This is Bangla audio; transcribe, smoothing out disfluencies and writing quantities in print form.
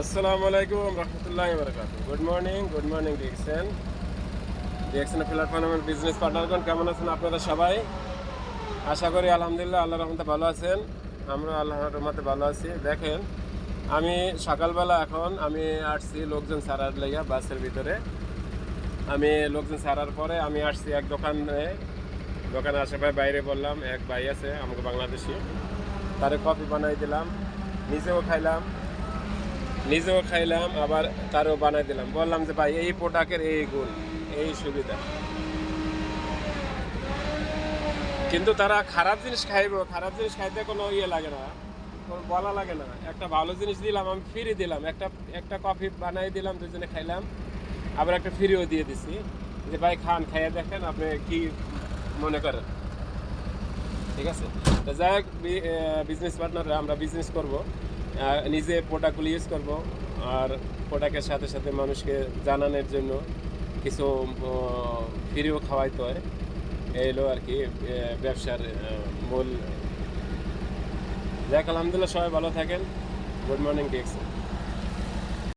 আসসালামু আলাইকুম রহমতুল্লাহি ওয়া বারাকাতুহু। গুড মর্নিং ডিএক্সএন প্ল্যাটফর্মের বিজনেস পার্টনারগণ, কেমন আছেন আপনারা সবাই? আশা করি আলহামদুলিল্লাহ আল্লাহর রহমতে ভালো আছেন। আমরা আল্লাহর রহমতে ভালো আছি। দেখেন, আমি সকালবেলা এখন আমি আসছি লোকজন ছাড়ার লেগে বাসের ভিতরে। আমি লোকজন ছাড়ার পরে আমি আসছি এক দোকানে আসে ভাই বাইরে বললাম, এক ভাই আছে আমাকে বাংলাদেশি, তারে কফি বানাই দিলাম, নিজেও খাইলাম আবার তারও বানাই দিলাম। বললাম যে ভাই এই প্রোডাক্টের এই গুণ, এই সুবিধা। কিন্তু তারা খারাপ জিনিস খাইতে কোনো লাগে না, কোনো বলা লাগে না। একটা ভালো জিনিস দিলাম, আমি ফ্রি দিলাম, একটা কফি বানাই দিলাম, দুজনে খাইলাম, আবার একটা ফ্রিও দিয়ে দিছি যে ভাই খান, খাইয়ে দেখেন আপনি কি মনে করেন। ঠিক আছে, তো যাই হোক, বিজনেস পার্টনাররা আমরা বিজনেস করব, নিজে প্রোডাক্টগুলো ইউজ করব, আর প্রোডাক্টের সাথে সাথে মানুষকে জানানোর জন্য কিছু ফ্রিও খাওয়াইতে হয়। এই হলো আর কি ব্যবসার মূল। যাক, আলহামদুলিল্লাহ সবাই ভালো থাকেন। Good morning dx.